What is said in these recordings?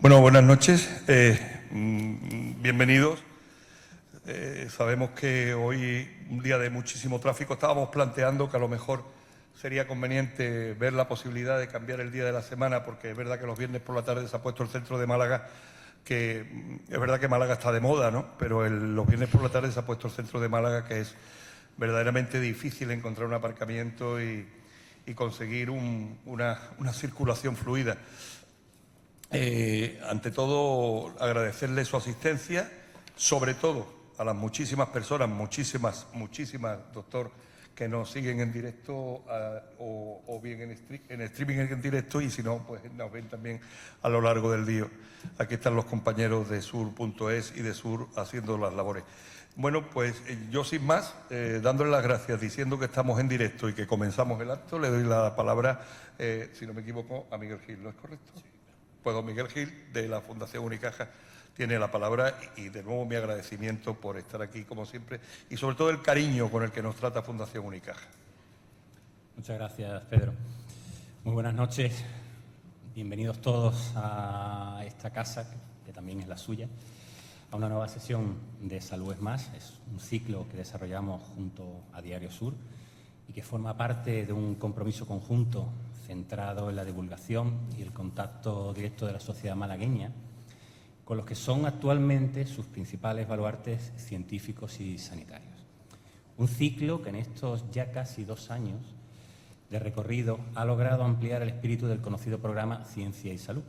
Bueno, buenas noches. Bienvenidos. Sabemos que hoy, un día de muchísimo tráfico, estábamos planteando que a lo mejor sería conveniente ver la posibilidad de cambiar el día de la semana, porque es verdad que los viernes por la tarde se ha puesto el centro de Málaga, que es verdad que Málaga está de moda, ¿no? Pero los viernes por la tarde se ha puesto el centro de Málaga, que es verdaderamente difícil encontrar un aparcamiento y conseguir una circulación fluida. Ante todo, agradecerle su asistencia, sobre todo a las muchísimas personas, muchísimas, doctor, que nos siguen en directo o bien en streaming en directo, y si no, pues nos ven también a lo largo del día. Aquí están los compañeros de sur.es y de Sur haciendo las labores. Bueno, pues yo sin más, dándole las gracias, diciendo que estamos en directo y que comenzamos el acto, le doy la palabra, si no me equivoco, a Miguel Gil, ¿no es correcto? Sí. Pues don Miguel Gil, de la Fundación Unicaja, tiene la palabra, y de nuevo mi agradecimiento por estar aquí, como siempre, y sobre todo el cariño con el que nos trata Fundación Unicaja. Muchas gracias, Pedro. Muy buenas noches. Bienvenidos todos a esta casa, que también es la suya, a una nueva sesión de Salud es Más. Es un ciclo que desarrollamos junto a Diario Sur y que forma parte de un compromiso conjunto centrado en la divulgación y el contacto directo de la sociedad malagueña con los que son actualmente sus principales baluartes científicos y sanitarios. Un ciclo que en estos ya casi 2 años de recorrido ha logrado ampliar el espíritu del conocido programa Ciencia y Salud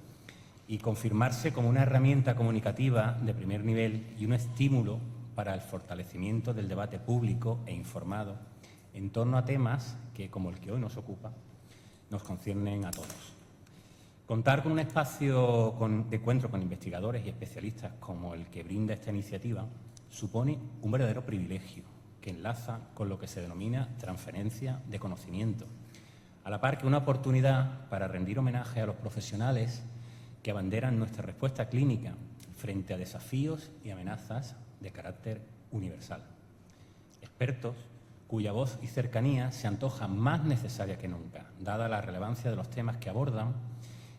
y confirmarse como una herramienta comunicativa de primer nivel y un estímulo para el fortalecimiento del debate público e informado en torno a temas que, como el que hoy nos ocupa, nos conciernen a todos. Contar con un espacio de encuentro con investigadores y especialistas como el que brinda esta iniciativa supone un verdadero privilegio que enlaza con lo que se denomina transferencia de conocimiento, a la par que una oportunidad para rendir homenaje a los profesionales que abanderan nuestra respuesta clínica frente a desafíos y amenazas de carácter universal. Expertos cuya voz y cercanía se antoja más necesaria que nunca, dada la relevancia de los temas que abordan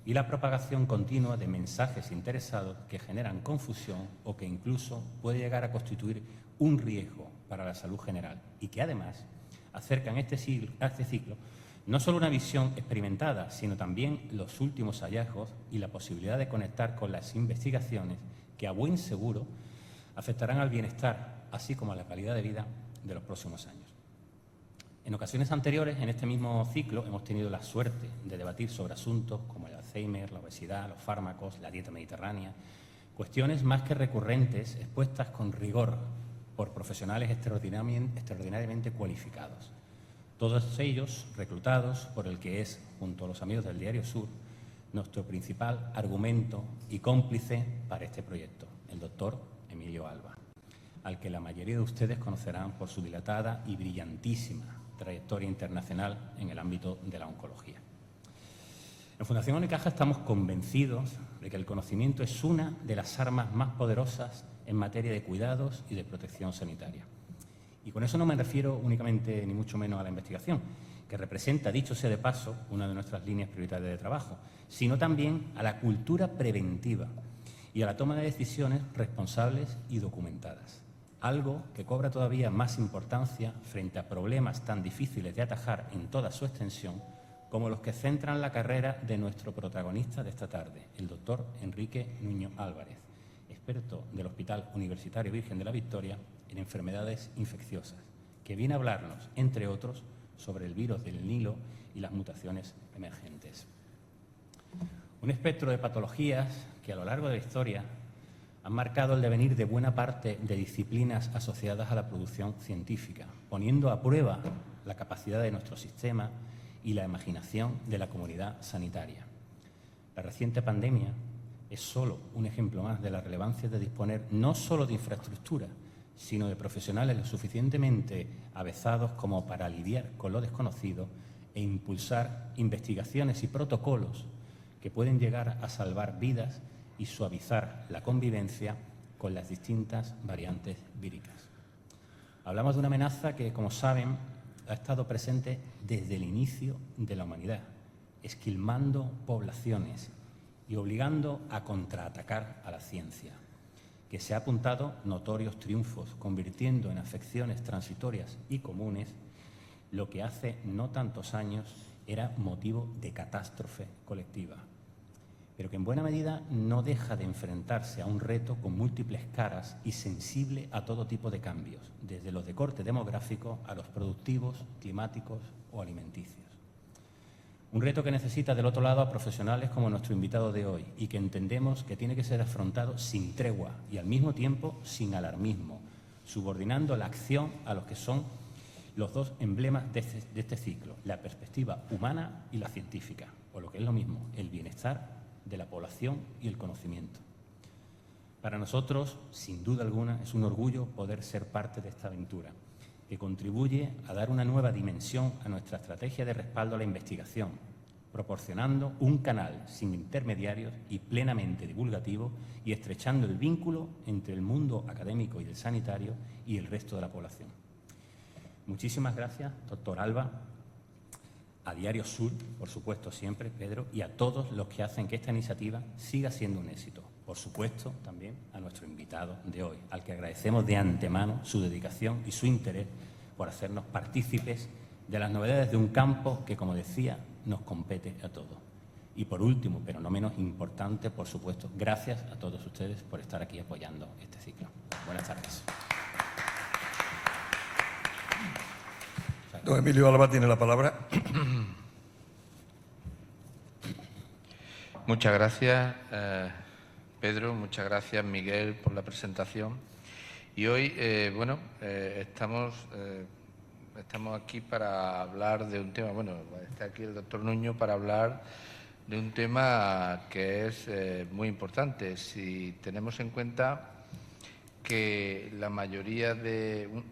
y la propagación continua de mensajes interesados que generan confusión o que incluso puede llegar a constituir un riesgo para la salud general y que además acercan a este ciclo no solo una visión experimentada, sino también los últimos hallazgos y la posibilidad de conectar con las investigaciones que a buen seguro afectarán al bienestar, así como a la calidad de vida de los próximos años. En ocasiones anteriores, en este mismo ciclo, hemos tenido la suerte de debatir sobre asuntos como el Alzheimer, la obesidad, los fármacos, la dieta mediterránea, cuestiones más que recurrentes expuestas con rigor por profesionales extraordinariamente cualificados. Todos ellos reclutados por el que es, junto a los amigos del Diario Sur, nuestro principal argumento y cómplice para este proyecto, el doctor Emilio Alba, al que la mayoría de ustedes conocerán por su dilatada y brillantísima trayectoria internacional en el ámbito de la oncología. En Fundación Unicaja estamos convencidos de que el conocimiento es una de las armas más poderosas en materia de cuidados y de protección sanitaria. Y con eso no me refiero únicamente, ni mucho menos, a la investigación, que representa, dicho sea de paso, una de nuestras líneas prioritarias de trabajo, sino también a la cultura preventiva y a la toma de decisiones responsables y documentadas. Algo que cobra todavía más importancia frente a problemas tan difíciles de atajar en toda su extensión como los que centran la carrera de nuestro protagonista de esta tarde, el doctor Enrique Nuño Álvarez, experto del Hospital Universitario Virgen de la Victoria en enfermedades infecciosas, que viene a hablarnos, entre otros, sobre el virus del Nilo y las mutaciones emergentes. Un espectro de patologías que a lo largo de la historia han marcado el devenir de buena parte de disciplinas asociadas a la producción científica, poniendo a prueba la capacidad de nuestro sistema y la imaginación de la comunidad sanitaria. La reciente pandemia es solo un ejemplo más de la relevancia de disponer no solo de infraestructura, sino de profesionales lo suficientemente avezados como para lidiar con lo desconocido e impulsar investigaciones y protocolos que pueden llegar a salvar vidas y suavizar la convivencia con las distintas variantes víricas. Hablamos de una amenaza que, como saben, ha estado presente desde el inicio de la humanidad, esquilmando poblaciones y obligando a contraatacar a la ciencia, que se ha apuntado notorios triunfos, convirtiendo en afecciones transitorias y comunes lo que hace no tantos años era motivo de catástrofe colectiva, pero que en buena medida no deja de enfrentarse a un reto con múltiples caras y sensible a todo tipo de cambios, desde los de corte demográfico a los productivos, climáticos o alimenticios. Un reto que necesita del otro lado a profesionales como nuestro invitado de hoy y que entendemos que tiene que ser afrontado sin tregua y al mismo tiempo sin alarmismo, subordinando la acción a los que son los dos emblemas de este ciclo, la perspectiva humana y la científica, o lo que es lo mismo, el bienestar de la población y el conocimiento. Para nosotros, sin duda alguna, es un orgullo poder ser parte de esta aventura, que contribuye a dar una nueva dimensión a nuestra estrategia de respaldo a la investigación, proporcionando un canal sin intermediarios y plenamente divulgativo y estrechando el vínculo entre el mundo académico y el sanitario y el resto de la población. Muchísimas gracias, doctor Alba, a Diario Sur, por supuesto siempre, Pedro, y a todos los que hacen que esta iniciativa siga siendo un éxito. Por supuesto, también a nuestro invitado de hoy, al que agradecemos de antemano su dedicación y su interés por hacernos partícipes de las novedades de un campo que, como decía, nos compete a todos. Y por último, pero no menos importante, por supuesto, gracias a todos ustedes por estar aquí apoyando este ciclo. Buenas tardes. Don Emilio Alba tiene la palabra. Muchas gracias, Pedro. Muchas gracias, Miguel, por la presentación. Y hoy, estamos aquí para hablar de un tema. Bueno, está aquí el doctor Nuño para hablar de un tema que es muy importante. Si tenemos en cuenta que la mayoría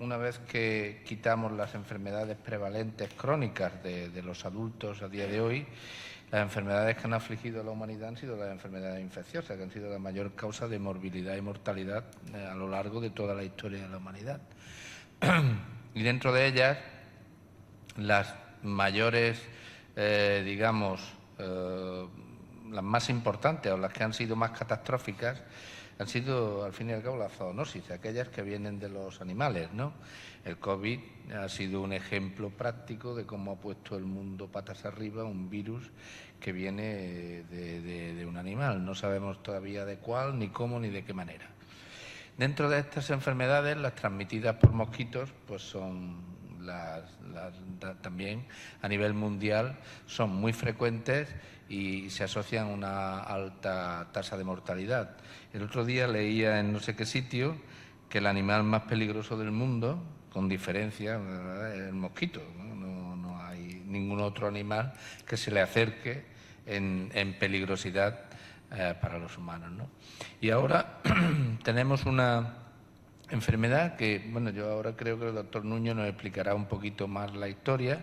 una vez que quitamos las enfermedades prevalentes crónicas de los adultos a día de hoy, las enfermedades que han afligido a la humanidad han sido las enfermedades infecciosas, que han sido la mayor causa de morbilidad y mortalidad a lo largo de toda la historia de la humanidad. Y dentro de ellas, las mayores, las más importantes o las que han sido más catastróficas, han sido, al fin y al cabo, las zoonosis, aquellas que vienen de los animales, ¿no? El COVID ha sido un ejemplo práctico de cómo ha puesto el mundo patas arriba un virus que viene de un animal. No sabemos todavía de cuál, ni cómo, ni de qué manera. Dentro de estas enfermedades, las transmitidas por mosquitos, pues son también a nivel mundial son muy frecuentes y se asocian a una alta tasa de mortalidad. El otro día leía en no sé qué sitio que el animal más peligroso del mundo, con diferencia, es el mosquito. No hay ningún otro animal que se le acerque en peligrosidad para los humanos, ¿no? Y ahora tenemos una enfermedad que, bueno, yo ahora creo que el doctor Nuño nos explicará un poquito más la historia,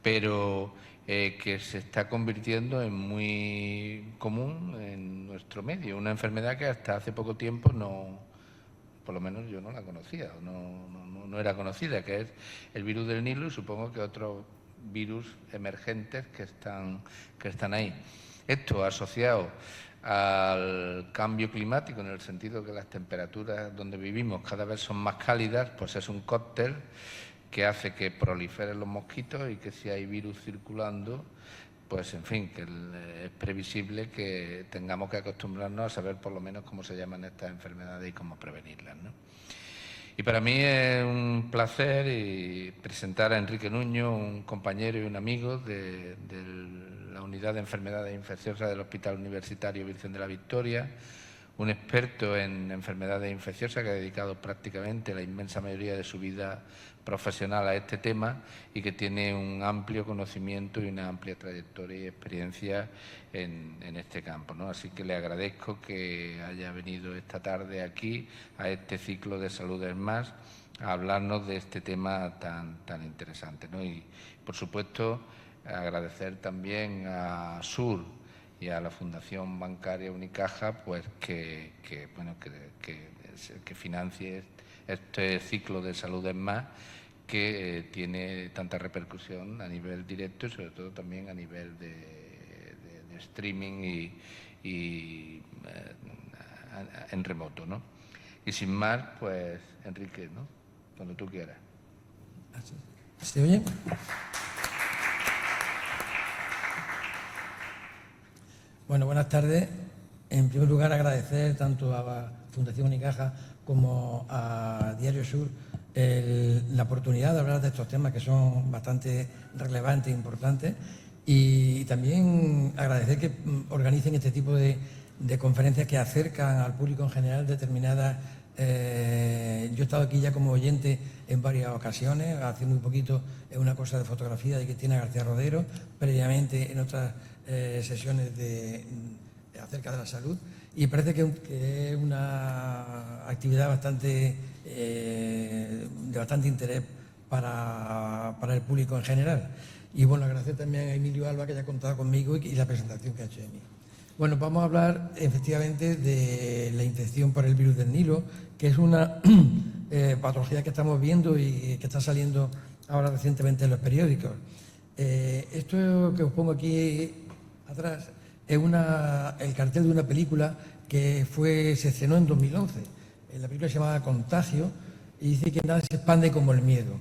pero que se está convirtiendo en muy común en nuestro medio. Una enfermedad que hasta hace poco tiempo por lo menos yo no la conocía, no era conocida, que es el virus del Nilo y supongo que otros virus emergentes que están ahí. Esto asociado al cambio climático, en el sentido que las temperaturas donde vivimos cada vez son más cálidas, pues es un cóctel que hace que proliferen los mosquitos y que si hay virus circulando, pues en fin, que es previsible que tengamos que acostumbrarnos a saber por lo menos cómo se llaman estas enfermedades y cómo prevenirlas, ¿no? Y para mí es un placer presentar a Enrique Nuño, un compañero y un amigo de la Unidad de Enfermedades Infecciosas del Hospital Universitario Virgen de la Victoria, un experto en enfermedades infecciosas que ha dedicado prácticamente la inmensa mayoría de su vida profesional a este tema y que tiene un amplio conocimiento y una amplia trayectoria y experiencia en este campo, ¿no? Así que le agradezco que haya venido esta tarde aquí a este ciclo de Salud es Más a hablarnos de este tema tan interesante, ¿no? Y, por supuesto, agradecer también a SUR y a la Fundación Bancaria Unicaja, pues que financie este ciclo de Salud es Más, que tiene tanta repercusión a nivel directo y sobre todo también a nivel de streaming en remoto, ¿no? Y sin más, pues, Enrique, ¿no? Cuando tú quieras. ¿Se oye? Bueno, buenas tardes. En primer lugar, agradecer tanto a la Fundación Unicaja como a Diario Sur la oportunidad de hablar de estos temas que son bastante relevantes e importantes, y también agradecer que organicen este tipo de conferencias que acercan al público en general determinadas. Yo he estado aquí ya como oyente en varias ocasiones, hace muy poquito en una cosa de fotografía de Cristina García Rodero, previamente en otras sesiones acerca de la salud, y parece que es una actividad de bastante interés para el público en general. Y bueno, agradecer también a Emilio Alba que haya contado conmigo y la presentación que ha hecho de mí. Bueno, vamos a hablar efectivamente de la infección por el virus del Nilo, que es una patología que estamos viendo y que está saliendo ahora recientemente en los periódicos. Esto que os pongo aquí atrás es el cartel de una película que se estrenó en 2011. La película se llama Contagio y dice que nada se expande como el miedo.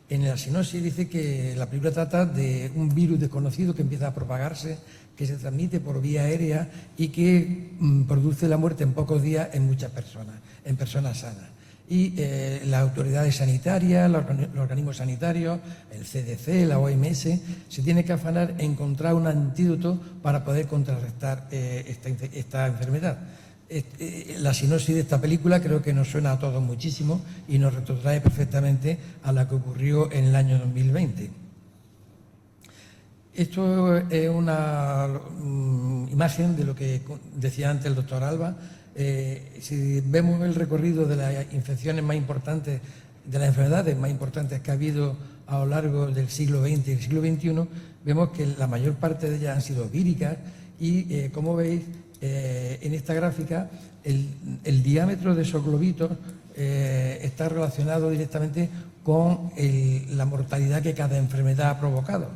En la sinopsis dice que la película trata de un virus desconocido que empieza a propagarse, que se transmite por vía aérea y que produce la muerte en pocos días en muchas personas, en personas sanas. Y las autoridades sanitarias, los organismos sanitarios, el CDC, la OMS, se tienen que afanar en encontrar un antídoto para poder contrarrestar esta enfermedad. La sinopsis de esta película creo que nos suena a todos muchísimo y nos retrotrae perfectamente a la que ocurrió en el año 2020. Esto es una imagen de lo que decía antes el doctor Alba. Si vemos el recorrido de las infecciones más importantes, de las enfermedades más importantes que ha habido a lo largo del siglo XX y el siglo XXI, vemos que la mayor parte de ellas han sido víricas y, como veis, en esta gráfica, el diámetro de esos globitos está relacionado directamente con la mortalidad que cada enfermedad ha provocado.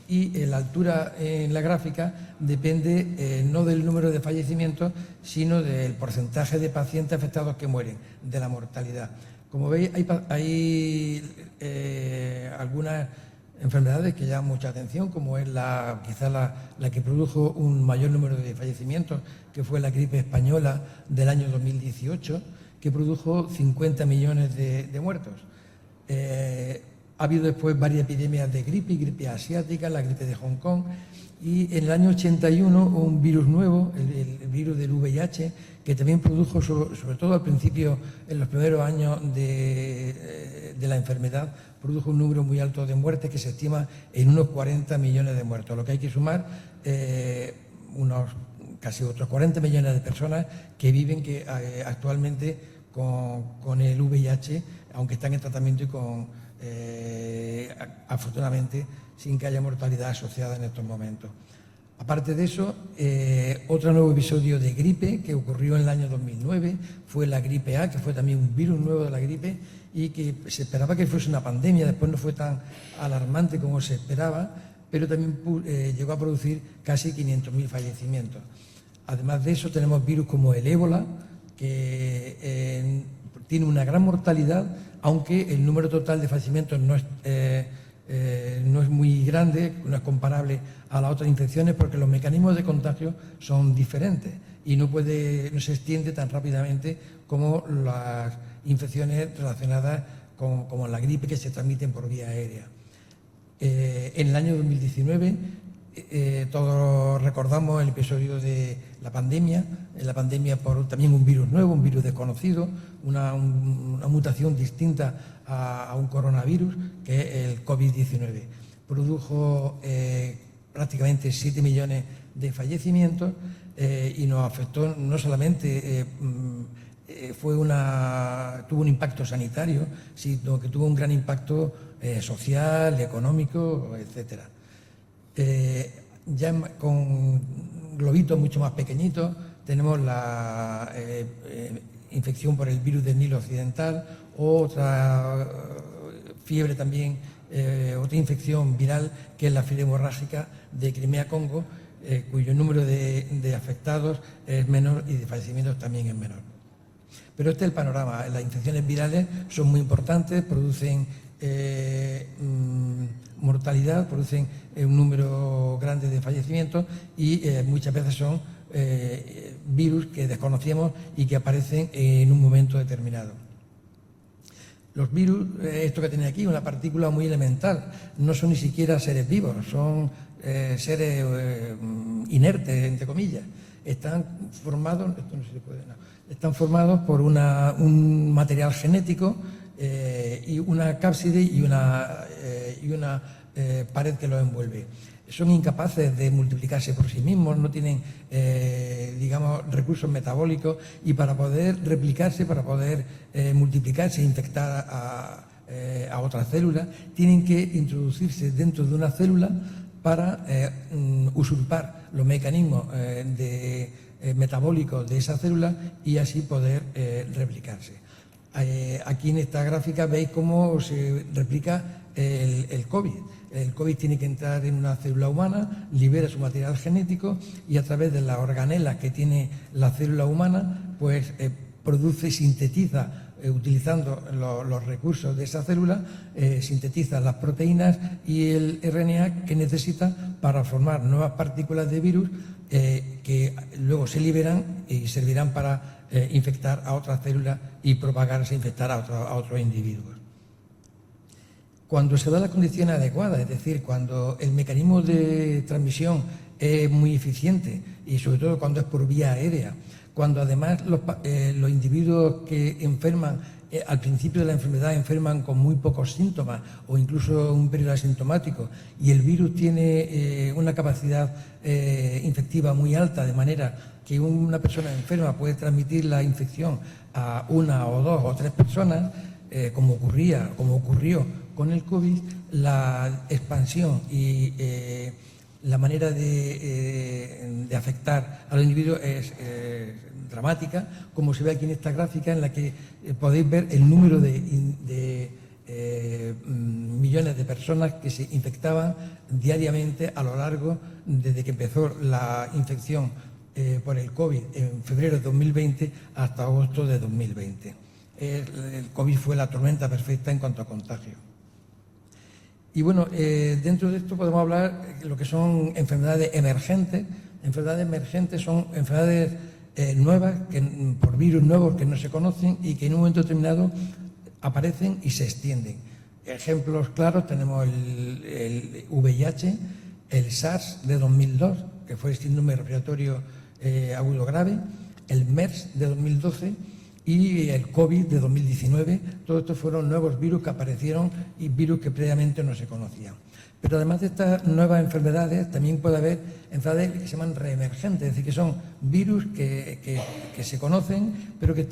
Y la altura en la gráfica depende no del número de fallecimientos, sino del porcentaje de pacientes afectados que mueren, de la mortalidad. Como veis, hay algunas enfermedades que llaman mucha atención, como es quizá la que produjo un mayor número de fallecimientos, que fue la gripe española del año 2018, que produjo 50 millones de muertos. Ha habido después varias epidemias de gripe asiática, la gripe de Hong Kong, y en el año 81 un virus nuevo, el virus del VIH, que también produjo, sobre todo al principio, en los primeros años de la enfermedad, produjo un número muy alto de muertes que se estima en unos 40 millones de muertos, lo que hay que sumar casi otros 40 millones de personas que viven actualmente con el VIH, aunque están en tratamiento y afortunadamente sin que haya mortalidad asociada en estos momentos. Aparte de eso, otro nuevo episodio de gripe que ocurrió en el año 2009 fue la gripe A, que fue también un virus nuevo de la gripe y que se esperaba que fuese una pandemia, después no fue tan alarmante como se esperaba, pero también llegó a producir casi 500.000 fallecimientos. Además de eso, tenemos virus como el ébola, que tiene una gran mortalidad, aunque el número total de fallecimientos no es muy grande, no es comparable a las otras infecciones, porque los mecanismos de contagio son diferentes y no se extiende tan rápidamente como las infecciones relacionadas como la gripe, que se transmiten por vía aérea. En el año 2019 todos recordamos el episodio de la pandemia por también un virus nuevo, un virus desconocido, una mutación distinta a un coronavirus, que es el COVID-19. Produjo prácticamente 7 millones de fallecimientos y nos afectó no solamente, tuvo un impacto sanitario, sino que tuvo un gran impacto social, económico, etcétera. Ya con globitos mucho más pequeñitos tenemos la infección por el virus del Nilo Occidental, otra fiebre también, otra infección viral, que es la fiebre hemorrágica de Crimea-Congo, cuyo número de afectados es menor y de fallecimientos también es menor. Pero este es el panorama. Las infecciones virales son muy importantes, producen mortalidad, producen un número grande de fallecimientos y muchas veces son virus que desconocíamos y que aparecen en un momento determinado. Los virus, esto que tiene aquí, una partícula muy elemental, no son ni siquiera seres vivos, son seres inertes, entre comillas. Están formados, esto no se puede, no, están formados por un material genético y una cápside y una pared que los envuelve. Son incapaces de multiplicarse por sí mismos, no tienen, digamos, recursos metabólicos y para poder replicarse, para poder multiplicarse e infectar a otras células, tienen que introducirse dentro de una célula para usurpar los mecanismos metabólicos de esa célula y así poder replicarse. Aquí en esta gráfica veis cómo se replica el COVID. El COVID tiene que entrar en una célula humana, libera su material genético y a través de las organelas que tiene la célula humana, pues produce y sintetiza, utilizando los recursos de esa célula, sintetiza las proteínas y el RNA que necesita para formar nuevas partículas de virus que luego se liberan y servirán para infectar a otras células y propagarse, infectar a otros individuos. Cuando se da la condición adecuada, es decir, cuando el mecanismo de transmisión es muy eficiente y sobre todo cuando es por vía aérea, cuando además los individuos que enferman al principio de la enfermedad enferman con muy pocos síntomas o incluso un periodo asintomático y el virus tiene una capacidad infectiva muy alta, de manera que una persona enferma puede transmitir la infección a una o dos o tres personas, como ocurrió con el COVID, la expansión y la manera de afectar a los individuos es dramática, como se ve aquí en esta gráfica, en la que podéis ver el número de millones de personas que se infectaban diariamente a lo largo, desde que empezó la infección por el COVID en febrero de 2020 hasta agosto de 2020. El COVID fue la tormenta perfecta en cuanto a contagio. Y bueno, dentro de esto podemos hablar de lo que son enfermedades emergentes. Enfermedades emergentes son enfermedades nuevas, por virus nuevos que no se conocen y que en un momento determinado aparecen y se extienden. Ejemplos claros tenemos el VIH, el SARS de 2002, que fue el síndrome respiratorio agudo grave, el MERS de 2012 y el COVID de 2019. Todos estos fueron nuevos virus que aparecieron y virus que previamente no se conocían. Pero además de estas nuevas enfermedades, también puede haber enfermedades que se llaman reemergentes, es decir, que son virus que se conocen, pero que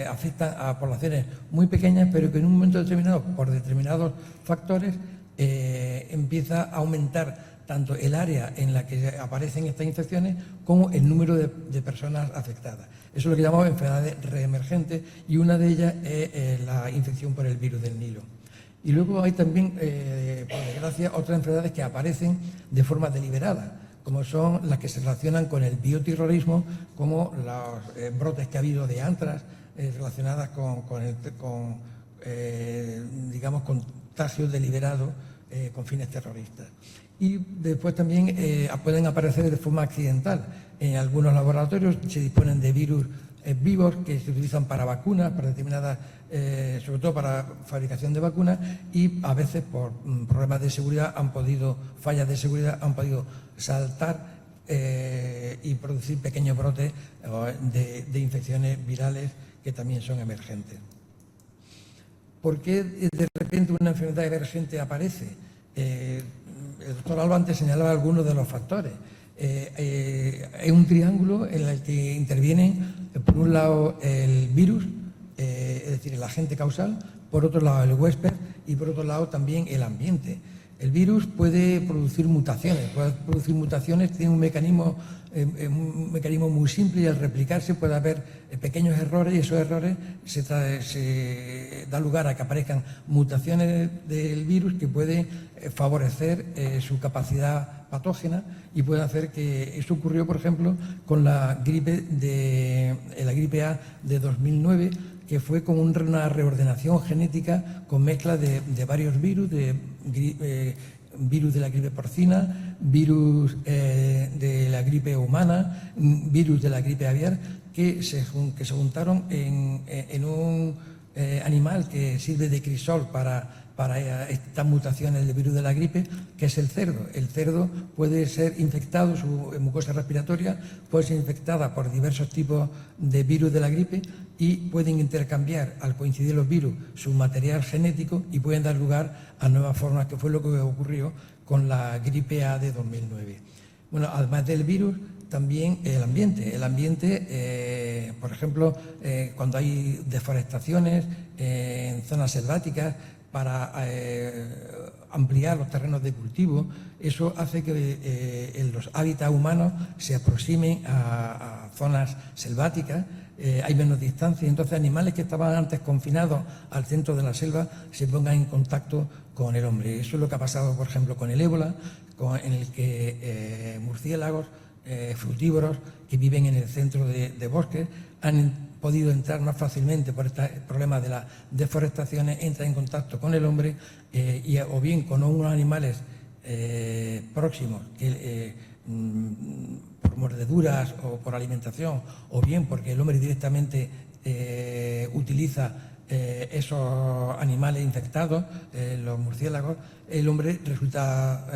afectan a poblaciones muy pequeñas, pero que en un momento determinado, por determinados factores, empieza a aumentar tanto el área en la que aparecen estas infecciones como el número de personas afectadas. Eso es lo que llamamos enfermedades reemergentes y una de ellas es la infección por el virus del Nilo. Y luego hay también, por desgracia, otras enfermedades que aparecen de forma deliberada, como son las que se relacionan con el bioterrorismo, como los brotes que ha habido de antrax relacionadas con contagios deliberados con fines terroristas. Y después también pueden aparecer de forma accidental. En algunos laboratorios se disponen de virus vivos que se utilizan para vacunas, para determinadas, sobre todo para fabricación de vacunas, y a veces por problemas de seguridad fallas de seguridad, han podido saltar y producir pequeños brotes de infecciones virales que también son emergentes. ¿Por qué de repente una enfermedad emergente aparece? El doctor Alba antes señalaba algunos de los factores. Hay un triángulo en el que intervienen, por un lado, el virus, es decir, el agente causal, por otro lado, el huésped y por otro lado también el ambiente. El virus puede producir mutaciones, tiene un mecanismo muy simple y al replicarse puede haber pequeños errores y esos errores se da lugar a que aparezcan mutaciones del virus que pueden favorecer su capacidad patógena y puede hacer que eso ocurrió, por ejemplo, con la gripe A de 2009, que fue con una reordenación genética con mezcla de varios virus, virus de la gripe porcina, virus de la gripe humana, virus de la gripe aviar, que se juntaron en un animal que sirve de crisol para estas mutaciones del virus de la gripe, que es el cerdo. El cerdo puede ser infectado, su mucosa respiratoria puede ser infectada por diversos tipos de virus de la gripe y pueden intercambiar, al coincidir los virus, su material genético y pueden dar lugar a nuevas formas, que fue lo que ocurrió con la gripe A de 2009. Bueno, además del virus, también el ambiente. El ambiente, por ejemplo, cuando hay deforestaciones en zonas selváticas, para ampliar los terrenos de cultivo, eso hace que los hábitats humanos se aproximen a zonas selváticas, hay menos distancia, y entonces animales que estaban antes confinados al centro de la selva se pongan en contacto con el hombre. Eso es lo que ha pasado, por ejemplo, con el ébola, en el que murciélagos frutívoros que viven en el centro de bosques han podido entrar más fácilmente por este problema de las deforestaciones, entran en contacto con el hombre o bien con unos animales próximos que por mordeduras o por alimentación, o bien porque el hombre directamente utiliza esos animales infectados, los murciélagos, el hombre resulta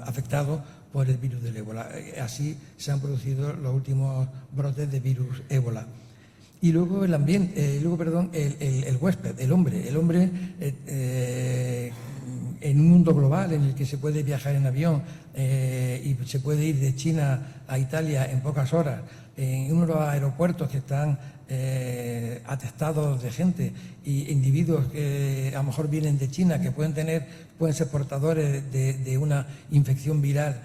afectado por el virus del ébola. Así se han producido los últimos brotes de virus ébola. Y luego el ambiente, el huésped, el hombre. El hombre en un mundo global en el que se puede viajar en avión y se puede ir de China a Italia en pocas horas, en unos aeropuertos que están atestados de gente y individuos que a lo mejor vienen de China, que pueden ser portadores de una infección viral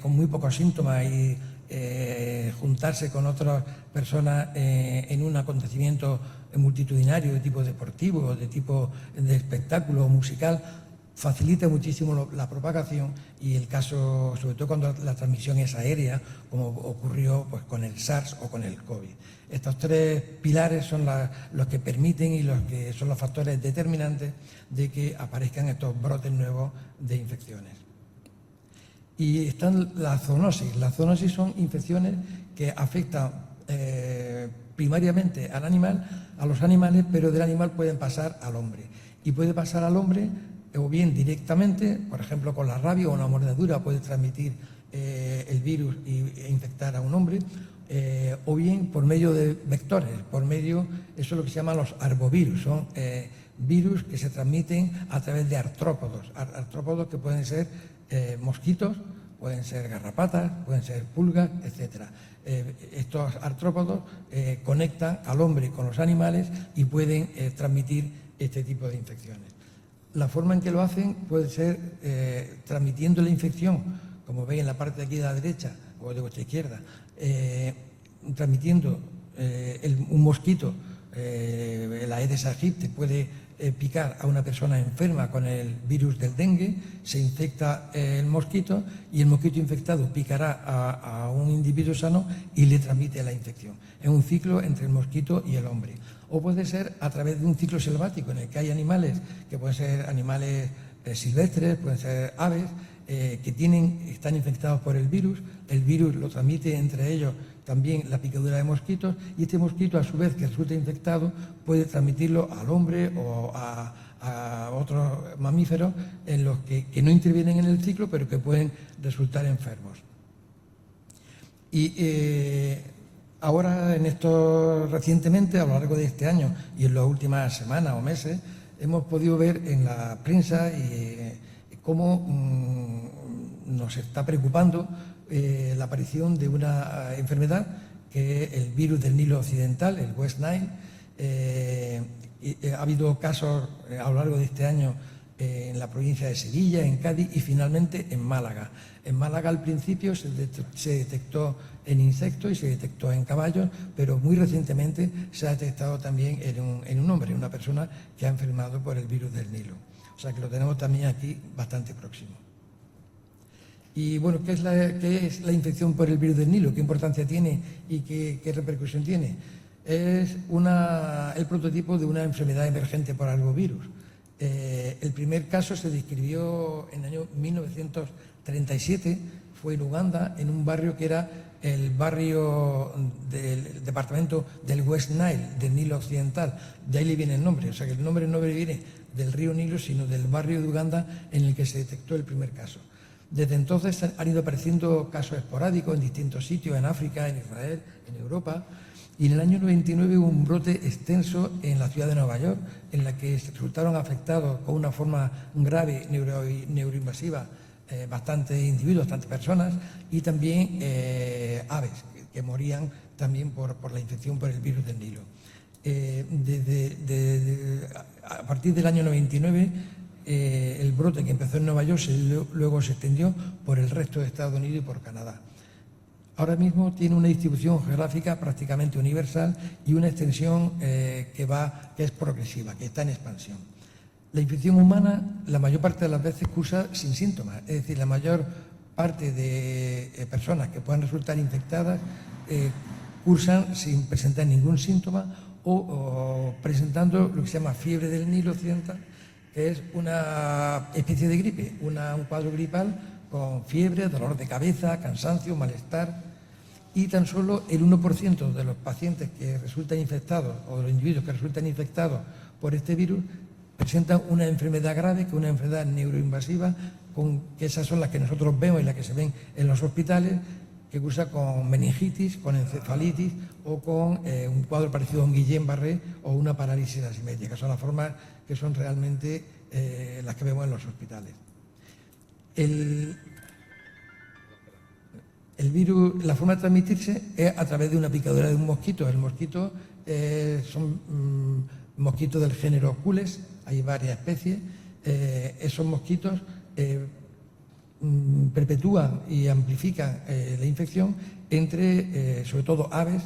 con muy pocos síntomas y juntarse con otras personas en un acontecimiento multitudinario de tipo deportivo, de tipo de espectáculo musical, facilita muchísimo la propagación, y el caso, sobre todo cuando la transmisión es aérea, como ocurrió pues con el SARS o con el COVID. Estos tres pilares son los que permiten y los que son los factores determinantes de que aparezcan estos brotes nuevos de infecciones. Y están las zoonosis. Las zoonosis son infecciones que afectan primariamente a los animales, pero del animal pueden pasar al hombre. Y puede pasar al hombre o bien directamente, por ejemplo con la rabia o una mordedura puede transmitir el virus e infectar a un hombre, o bien por medio de vectores, eso es lo que se llaman los arbovirus, son virus que se transmiten a través de artrópodos que pueden ser mosquitos, pueden ser garrapatas, pueden ser pulgas, etc. Estos artrópodos conectan al hombre con los animales y pueden transmitir este tipo de infecciones. La forma en que lo hacen puede ser transmitiendo la infección, como veis en la parte de aquí de la derecha o de vuestra izquierda, transmitiendo un mosquito, la Aedes aegypti puede picar a una persona enferma con el virus del dengue, se infecta el mosquito y el mosquito infectado picará a un individuo sano y le transmite la infección. Es un ciclo entre el mosquito y el hombre. O puede ser a través de un ciclo selvático en el que hay animales, que pueden ser animales silvestres, pueden ser aves, que están infectados por el virus lo transmite entre ellos también la picadura de mosquitos, y este mosquito, a su vez, que resulta infectado, puede transmitirlo al hombre o a otros mamíferos en los que no intervienen en el ciclo, pero que pueden resultar enfermos. Y ahora, recientemente, a lo largo de este año y en las últimas semanas o meses, hemos podido ver en la prensa cómo nos está preocupando la aparición de una enfermedad que es el virus del Nilo Occidental, el West Nile. Ha habido casos a lo largo de este año en la provincia de Sevilla, en Cádiz y finalmente en Málaga. En Málaga al principio se detectó en insectos y se detectó en caballos, pero muy recientemente se ha detectado también en un hombre, una persona que ha enfermado por el virus del Nilo. O sea que lo tenemos también aquí bastante próximo. Y bueno, ¿qué es la infección por el virus del Nilo? ¿Qué importancia tiene y qué repercusión tiene? Es el prototipo de una enfermedad emergente por arbovirus. El primer caso se describió en el año 1937, fue en Uganda, en un barrio que era el barrio del departamento del West Nile, del Nilo Occidental. De ahí le viene el nombre, o sea que el nombre no viene del río Nilo, sino del barrio de Uganda en el que se detectó el primer caso. Desde entonces han ido apareciendo casos esporádicos en distintos sitios, en África, en Israel, en Europa. Y en el año 99 hubo un brote extenso en la ciudad de Nueva York, en la que resultaron afectados con una forma grave neuroinvasiva bastantes individuos, bastantes personas, y también aves que morían también por la infección por el virus del Nilo. A partir del año 99, el brote que empezó en Nueva York luego se extendió por el resto de Estados Unidos y por Canadá. Ahora mismo tiene una distribución geográfica prácticamente universal y una extensión que es progresiva, que está en expansión. La infección humana, la mayor parte de las veces, cursa sin síntomas, es decir, la mayor parte de personas que puedan resultar infectadas cursan sin presentar ningún síntoma o presentando lo que se llama fiebre del Nilo Occidental, que es una especie de gripe, un cuadro gripal con fiebre, dolor de cabeza, cansancio, malestar, y tan solo el 1% de los pacientes que resultan infectados o de los individuos que resultan infectados por este virus presentan una enfermedad grave, que es una enfermedad neuroinvasiva, que esas son las que nosotros vemos y las que se ven en los hospitales, que cursa con meningitis, con encefalitis o con un cuadro parecido a un Guillain-Barré o una parálisis asimétrica. Son las formas que son realmente las que vemos en los hospitales. El virus, la forma de transmitirse es a través de una picadura de un mosquito. El mosquito son mosquitos del género Cules, hay varias especies. Esos mosquitos perpetúan y amplifican la infección entre, sobre todo, aves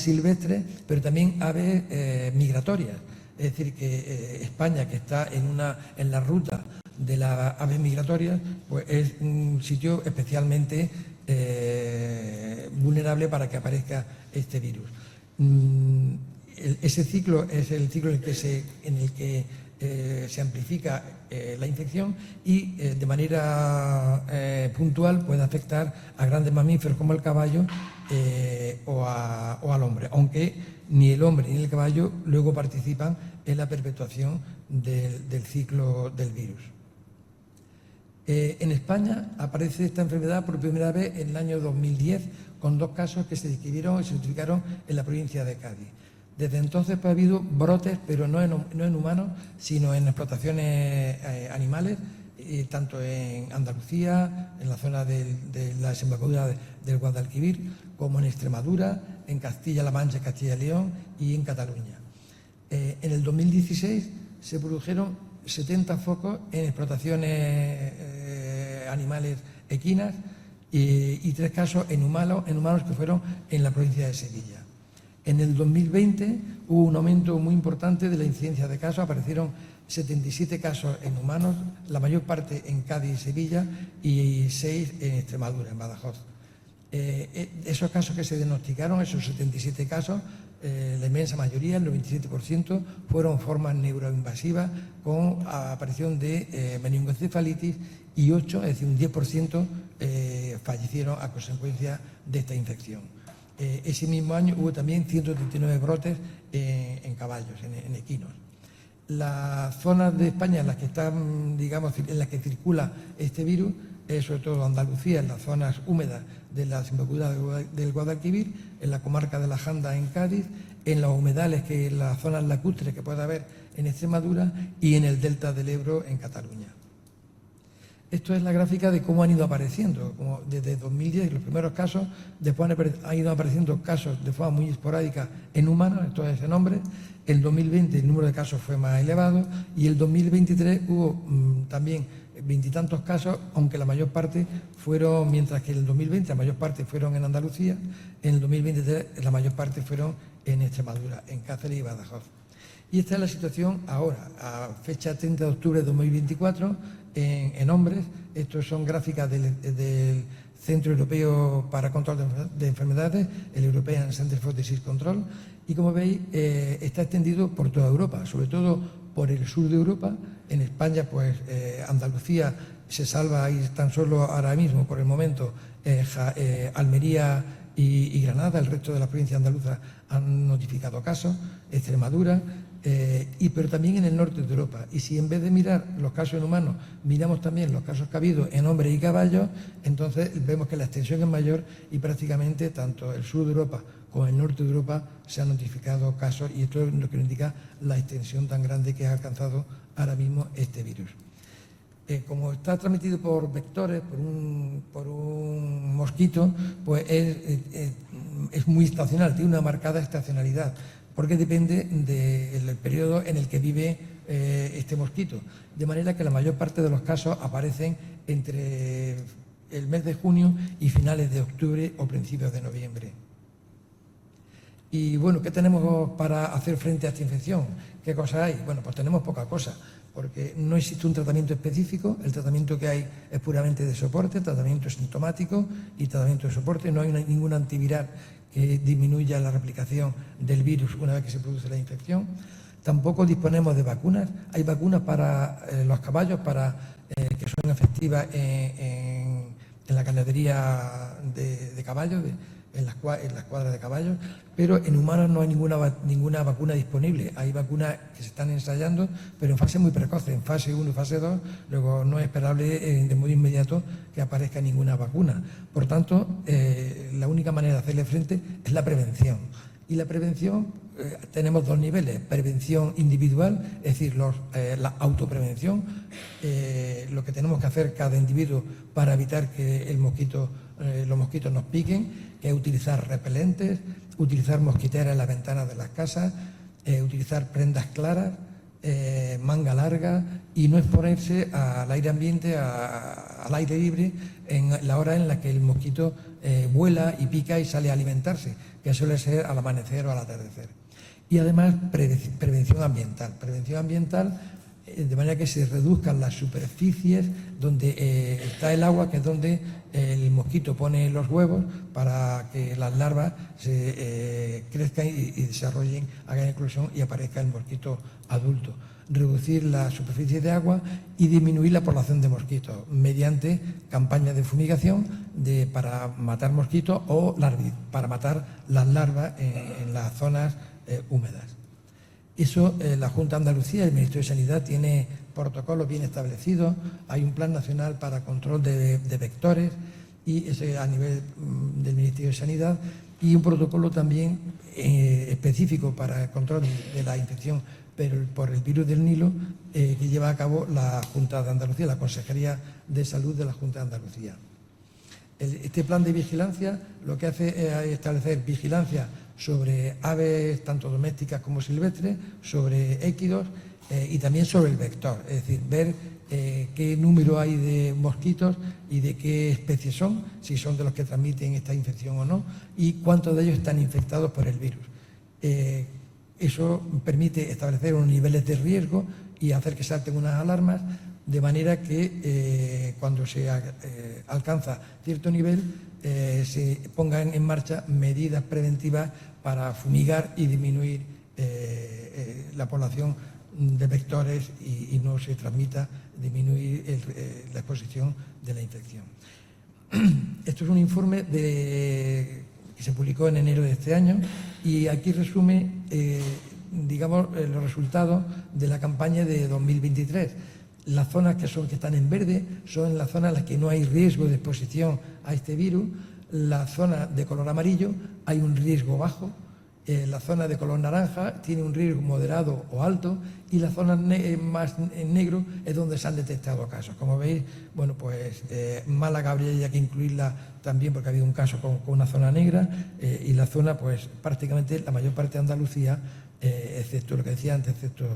silvestres, pero también aves migratorias. Es decir, que España, que está en la ruta de las aves migratorias, pues es un sitio especialmente vulnerable para que aparezca este virus. Ese ciclo es el ciclo en el que se amplifica la infección y de manera puntual puede afectar a grandes mamíferos como el caballo o al hombre, aunque ni el hombre ni el caballo luego participan en la perpetuación del ciclo del virus. En España aparece esta enfermedad por primera vez en el año 2010 con 2 casos que se describieron y se notificaron en la provincia de Cádiz. Desde entonces pues, ha habido brotes, pero no en humanos, sino en explotaciones animales, tanto en Andalucía, en la zona de la desembocadura del Guadalquivir, como en Extremadura, en Castilla-La Mancha, Castilla y León y en Cataluña. En el 2016 se produjeron 70 focos en explotaciones animales equinas y 3 casos en humanos que fueron en la provincia de Sevilla. En el 2020 hubo un aumento muy importante de la incidencia de casos, aparecieron 77 casos en humanos, la mayor parte en Cádiz y Sevilla y 6 en Extremadura, en Badajoz. Esos casos que se diagnosticaron, esos 77 casos, la inmensa mayoría, el 97%, fueron formas neuroinvasivas con aparición de meningoencefalitis y 8, es decir, un 10%, fallecieron a consecuencia de esta infección. Ese mismo año hubo también 139 brotes en caballos, en equinos. Las zonas de España en las que están, digamos, en las que circula este virus, sobre todo Andalucía, en las zonas húmedas de la desembocadura del Guadalquivir, en la comarca de la Janda en Cádiz, en los humedales, que en las zonas lacustres que puede haber en Extremadura y en el delta del Ebro en Cataluña. Esto es la gráfica de cómo han ido apareciendo. Como desde 2010, los primeros casos, después han ido apareciendo casos de forma muy esporádica en humanos, esto es en hombres. En 2020 el número de casos fue más elevado y en 2023 hubo también veintitantos casos, aunque la mayor parte fueron, mientras que en el 2020 la mayor parte fueron en Andalucía, en el 2023 la mayor parte fueron en Extremadura, en Cáceres y Badajoz. Y esta es la situación ahora, a fecha 30 de octubre de 2024, en hombres. Estos son gráficas del Centro Europeo para Control de Enfermedades, el European Center for Disease Control, y como veis está extendido por toda Europa, sobre todo por el sur de Europa. En España, pues Andalucía se salva ahí tan solo ahora mismo, por el momento, Almería y Granada. El resto de las provincias andaluzas han notificado casos, Extremadura, pero también en el norte de Europa. Y si en vez de mirar los casos en humanos, miramos también los casos que ha habido en hombres y caballos, entonces vemos que la extensión es mayor y prácticamente tanto el sur de Europa como el norte de Europa se han notificado casos, y esto es lo que nos indica la extensión tan grande que ha alcanzado ahora mismo este virus. Como está transmitido por vectores, por un mosquito, pues es muy estacional, tiene una marcada estacionalidad, porque depende del periodo en el que vive este mosquito. De manera que la mayor parte de los casos aparecen entre el mes de junio y finales de octubre o principios de noviembre. Y bueno, ¿qué tenemos para hacer frente a esta infección? ¿Qué cosas hay? Bueno, pues tenemos poca cosa, porque no existe un tratamiento específico. El tratamiento que hay es puramente de soporte, tratamiento sintomático y tratamiento de soporte. No hay ningún antiviral que disminuya la replicación del virus una vez que se produce la infección. Tampoco disponemos de vacunas. Hay vacunas para los caballos que son efectivas en la ganadería de caballos, en las cuadras de caballos, pero en humanos no hay ninguna vacuna disponible. Hay vacunas que se están ensayando, pero en fase muy precoce, en fase 1 y fase 2, luego no es esperable de modo inmediato que aparezca ninguna vacuna. Por tanto, la única manera de hacerle frente es la prevención. Y la prevención tenemos dos niveles: prevención individual, es decir, la autoprevención, lo que tenemos que hacer cada individuo para evitar que los mosquitos nos piquen, que es utilizar repelentes, utilizar mosquiteras en las ventanas de las casas, utilizar prendas claras, manga larga, y no exponerse al aire ambiente, al aire libre, en la hora en la que el mosquito vuela y pica y sale a alimentarse, que suele ser al amanecer o al atardecer. Y además prevención ambiental. Prevención ambiental de manera que se reduzcan las superficies donde está el agua, que es donde el mosquito pone los huevos, para que las larvas se crezcan y desarrollen, hagan eclosión y aparezca el mosquito adulto. Reducir la superficie de agua y disminuir la población de mosquitos mediante campañas de fumigación para matar mosquitos o para matar las larvas en las zonas húmedas. Eso, la Junta de Andalucía y el Ministerio de Sanidad tiene protocolos bien establecidos. Hay un plan nacional para control de vectores, y ese a nivel del Ministerio de Sanidad, y un protocolo también específico para el control de la infección por el virus del Nilo, que lleva a cabo la Junta de Andalucía, la Consejería de Salud de la Junta de Andalucía. Este plan de vigilancia lo que hace es establecer vigilancia sobre aves tanto domésticas como silvestres, sobre équidos y también sobre el vector, es decir, ver qué número hay de mosquitos y de qué especies son, si son de los que transmiten esta infección o no, y cuántos de ellos están infectados por el virus. Eso permite establecer unos niveles de riesgo y hacer que salten unas alarmas, de manera que cuando se alcanza cierto nivel se pongan en marcha medidas preventivas para fumigar y disminuir la población de vectores y no se transmita, disminuir la exposición de la infección. Esto es un informe que se publicó en enero de este año, y aquí resume digamos, los resultados de la campaña de 2023. Las zonas que están en verde son las zonas en las que no hay riesgo de exposición a este virus. Las zonas de color amarillo hay un riesgo bajo, La zona de color naranja tiene un riesgo moderado o alto, y la zona más en negro es donde se han detectado casos. Como veis, bueno, pues Málaga habría que incluirla también porque ha habido un caso con una zona negra, y la zona, pues prácticamente la mayor parte de Andalucía, excepto lo que decía antes, excepto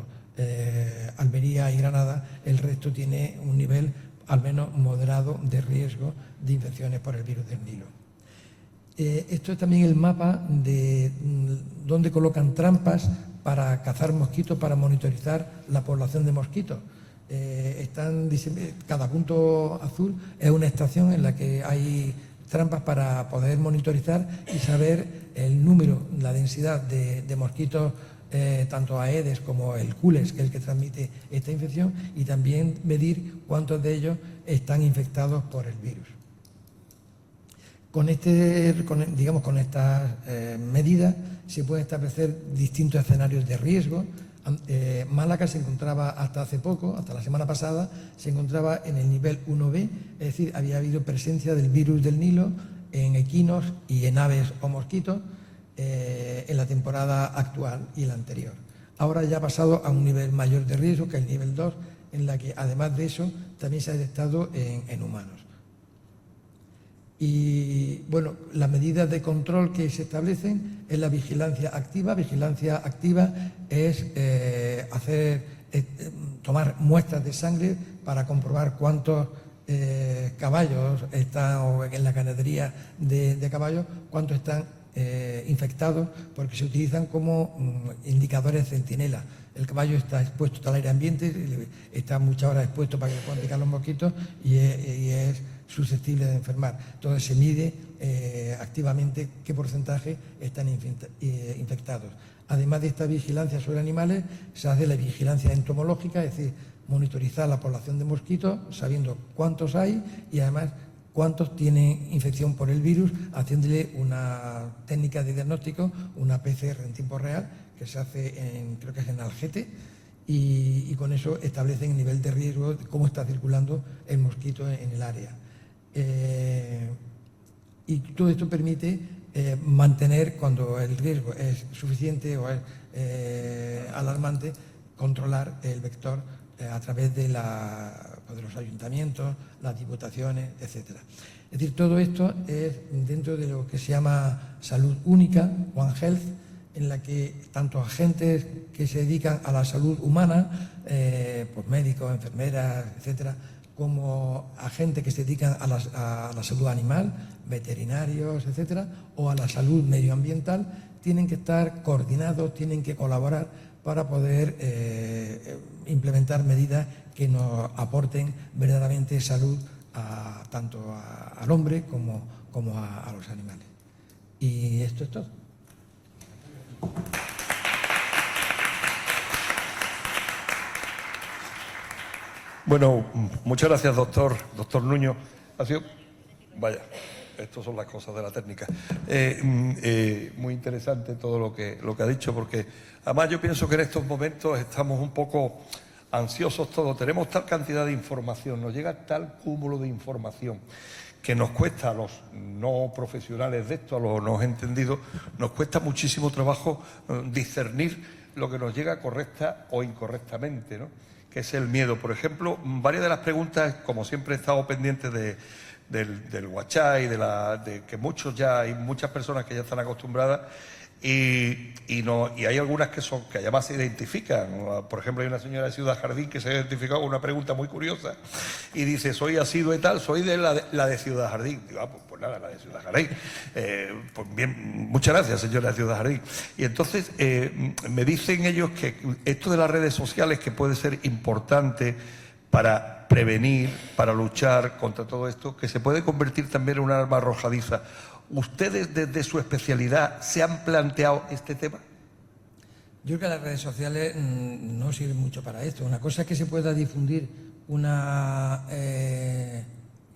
Almería y Granada, el resto tiene un nivel al menos moderado de riesgo de infecciones por el virus del Nilo. Esto es también el mapa de donde colocan trampas para cazar mosquitos, para monitorizar la población de mosquitos. Cada punto azul es una estación en la que hay trampas para poder monitorizar y saber el número, la densidad de mosquitos, tanto Aedes como el Cules, que es el que transmite esta infección, y también medir cuántos de ellos están infectados por el virus. Con estas medidas se pueden establecer distintos escenarios de riesgo. Málaga se encontraba hasta hace poco, hasta la semana pasada, se encontraba en el nivel 1B, es decir, había habido presencia del virus del Nilo en equinos y en aves o mosquitos en la temporada actual y la anterior. Ahora ya ha pasado a un nivel mayor de riesgo, que es el nivel 2, en la que además de eso también se ha detectado en humanos. Y bueno, las medidas de control que se establecen es la vigilancia activa. Vigilancia activa es tomar muestras de sangre para comprobar cuántos caballos están, o en la ganadería de caballos, cuántos están infectados, porque se utilizan como indicadores centinela. El caballo está expuesto al aire ambiente, está muchas horas expuesto para que le puedan picar los mosquitos, y es susceptible de enfermar. Entonces se mide activamente qué porcentaje están infectados. Además de esta vigilancia sobre animales, se hace la vigilancia entomológica, es decir, monitorizar la población de mosquitos, sabiendo cuántos hay y además cuántos tienen infección por el virus, haciéndole una técnica de diagnóstico, una PCR en tiempo real, que se hace creo que es en Algete, y con eso establecen el nivel de riesgo de cómo está circulando el mosquito en el área. Y todo esto permite mantener, cuando el riesgo es suficiente o es alarmante, controlar el vector a través de los ayuntamientos, las diputaciones, etcétera. Es decir, todo esto es dentro de lo que se llama salud única, One Health, en la que tanto agentes que se dedican a la salud humana, pues médicos, enfermeras, etcétera, como agentes que se dedican a la salud animal, veterinarios, etcétera, o a la salud medioambiental, tienen que estar coordinados, tienen que colaborar para poder implementar medidas que nos aporten verdaderamente salud tanto al hombre como a los animales. Y esto es todo. Bueno, muchas gracias, doctor Nuño. Ha sido, vaya, estas son las cosas de la técnica. Muy interesante todo lo que ha dicho, porque además yo pienso que en estos momentos estamos un poco ansiosos todos. Tenemos tal cantidad de información, nos llega tal cúmulo de información que nos cuesta a los no profesionales de esto, a los no entendidos, nos cuesta muchísimo trabajo discernir lo que nos llega correcta o incorrectamente, ¿no? Que es el miedo. Por ejemplo, varias de las preguntas, como siempre he estado pendiente del WhatsApp y de que hay muchas personas que ya están acostumbradas y hay algunas que además se identifican. Por ejemplo, hay una señora de Ciudad Jardín que se ha identificado con una pregunta muy curiosa y dice: soy asiduo y tal, soy de la de Ciudad Jardín. Digo, pues nada, la de Ciudad Jardín. Pues bien, muchas gracias, señora de Ciudad Jardín. Y entonces me dicen ellos que esto de las redes sociales, que puede ser importante para prevenir, para luchar contra todo esto, que se puede convertir también en un arma arrojadiza. ¿Ustedes desde su especialidad se han planteado este tema? Yo creo que las redes sociales no sirven mucho para esto. Una cosa es que se pueda difundir unas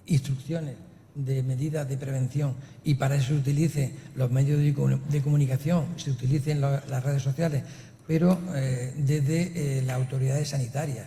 instrucciones de medidas de prevención y para eso se utilicen los medios de comunicación, se utilicen las redes sociales pero desde las autoridades sanitarias.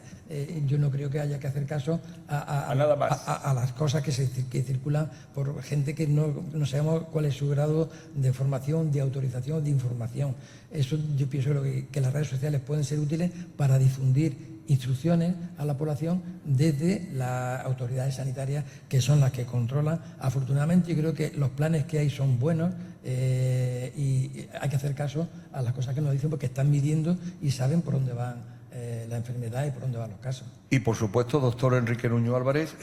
Yo no creo que haya que hacer caso A nada más. a las cosas que circulan por gente que no sabemos cuál es su grado de formación, de autorización, de información. Eso yo pienso que las redes sociales pueden ser útiles para difundir instrucciones a la población desde las autoridades sanitarias, que son las que controlan. Afortunadamente, yo creo que los planes que hay son buenos y hay que hacer caso a las cosas que nos dicen, porque están midiendo y saben por dónde van la enfermedad y por dónde van los casos. Y por supuesto, doctor Enrique Nuño Álvarez,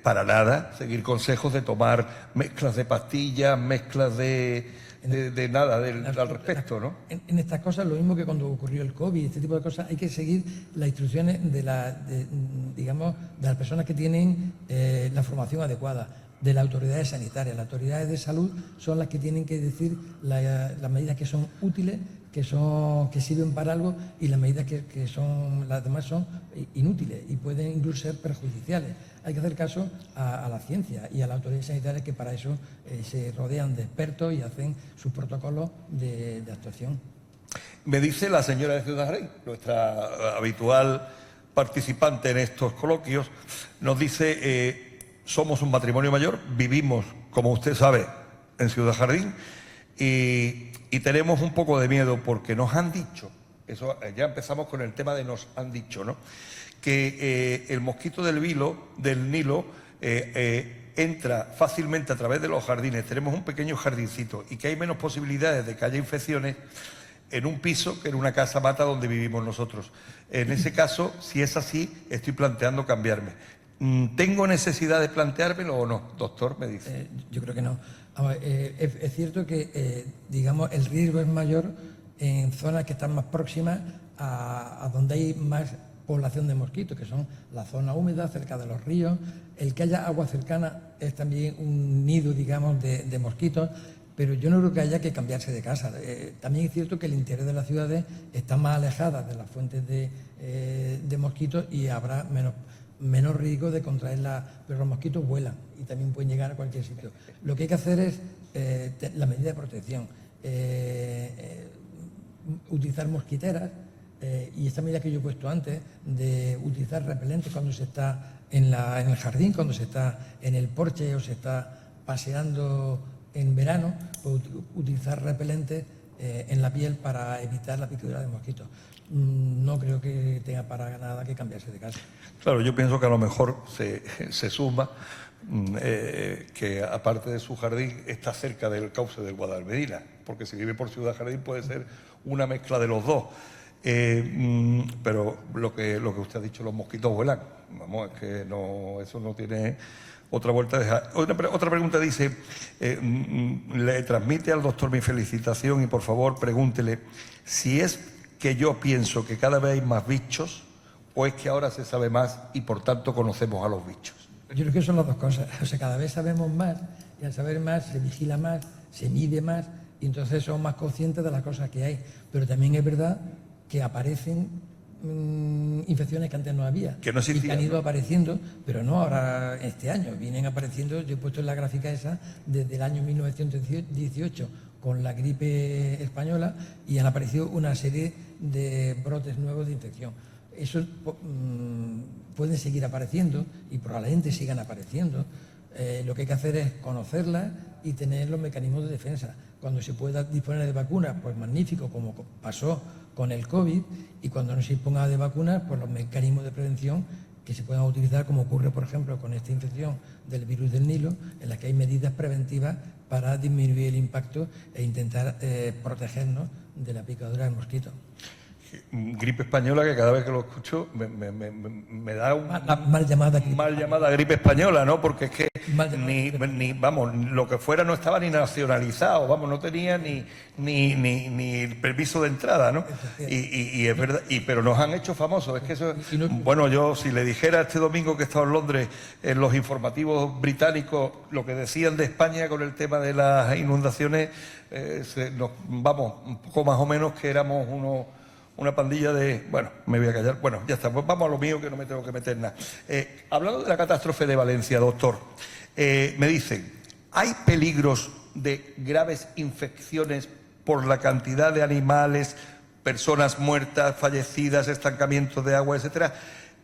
para nada seguir consejos de tomar mezclas de pastillas, mezclas de nada al respecto, ¿no? En estas cosas, lo mismo que cuando ocurrió el COVID, este tipo de cosas, hay que seguir las instrucciones de las personas que tienen la formación adecuada, de las autoridades sanitarias. Las autoridades de salud son las que tienen que decir las medidas que son útiles, que sirven para algo, y las medidas que son las demás son inútiles y pueden incluso ser perjudiciales. Hay que hacer caso a la ciencia y a las autoridades sanitarias, que para eso se rodean de expertos y hacen sus protocolos de actuación. Me dice la señora de Ciudad Jardín, nuestra habitual participante en estos coloquios, nos dice, somos un matrimonio mayor, vivimos, como usted sabe, en Ciudad Jardín, y tenemos un poco de miedo porque nos han dicho, eso ya empezamos con el tema de nos han dicho, ¿no?, que el mosquito del Nilo entra fácilmente a través de los jardines. Tenemos un pequeño jardincito y que hay menos posibilidades de que haya infecciones en un piso que en una casa mata donde vivimos nosotros. En ese caso, si es así, estoy planteando cambiarme. ¿Tengo necesidad de planteármelo o no, doctor? Me dice. Yo creo que no. Es cierto que, digamos, el riesgo es mayor en zonas que están más próximas a donde hay más población de mosquitos, que son la zona húmeda, cerca de los ríos. El que haya agua cercana es también un nido, digamos, de mosquitos, pero yo no creo que haya que cambiarse de casa. También es cierto que el interior de las ciudades está más alejada de las fuentes de mosquitos y habrá menos riesgo de contraerla, pero los mosquitos vuelan y también pueden llegar a cualquier sitio. Lo que hay que hacer es la medida de protección, utilizar mosquiteras, y esta medida que yo he puesto antes, de utilizar repelentes cuando se está en el jardín, cuando se está en el porche o se está paseando en verano, pues utilizar repelentes en la piel para evitar la picadura de mosquitos. No creo que tenga para nada que cambiarse de casa. Claro, yo pienso que a lo mejor se suma que aparte de su jardín está cerca del cauce del Guadalmedina, porque si vive por Ciudad Jardín puede ser una mezcla de los dos. Pero lo que usted ha dicho, los mosquitos vuelan. Vamos, es que no, eso no tiene otra vuelta de dejar. Otra pregunta dice, le transmite al doctor mi felicitación y por favor pregúntele si es que yo pienso que cada vez hay más bichos o es que ahora se sabe más y por tanto conocemos a los bichos. Yo creo que son las dos cosas. O sea, cada vez sabemos más y al saber más se vigila más, se mide más y entonces somos más conscientes de las cosas que hay. Pero también es verdad que aparecen infecciones que antes no había, que no existían, y que han ido apareciendo, pero no ahora este año, vienen apareciendo, yo he puesto en la gráfica esa, desde el año 1918 con la gripe española y han aparecido una serie de brotes nuevos de infección. Eso pueden seguir apareciendo y probablemente sigan apareciendo. Lo que hay que hacer es conocerlas y tener los mecanismos de defensa. Cuando se pueda disponer de vacunas, pues magnífico, como pasó con el COVID, y cuando no se disponga de vacunas, pues los mecanismos de prevención que se puedan utilizar, como ocurre, por ejemplo, con esta infección del virus del Nilo, en la que hay medidas preventivas para disminuir el impacto e intentar protegernos de la picadura del mosquito. Gripe española, que cada vez que lo escucho me da mal llamada gripe española, ¿no? Porque es que vamos, lo que fuera no estaba ni nacionalizado, vamos, no tenía ni el permiso de entrada, ¿no? Y es verdad, pero nos han hecho famosos. Es que eso, bueno, yo si le dijera este domingo que he estado en Londres, en los informativos británicos, lo que decían de España con el tema de las inundaciones, vamos, un poco más o menos que éramos una pandilla de... Bueno, me voy a callar. Bueno, ya está. Pues vamos a lo mío, que no me tengo que meter nada. Hablando de la catástrofe de Valencia, doctor, me dicen, ¿hay peligros de graves infecciones por la cantidad de animales, personas muertas, fallecidas, estancamientos de agua, etcétera.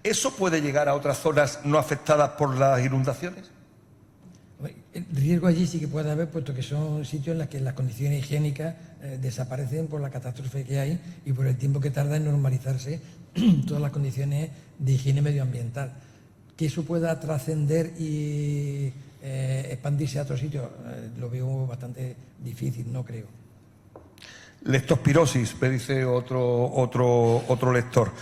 ¿Eso puede llegar a otras zonas no afectadas por las inundaciones? El riesgo allí sí que puede haber, puesto que son sitios en los que las condiciones higiénicas desaparecen por la catástrofe que hay y por el tiempo que tarda en normalizarse todas las condiciones de higiene medioambiental. Que eso pueda trascender y expandirse a otros sitios, lo veo bastante difícil, no creo. Leptospirosis, me dice otro lector.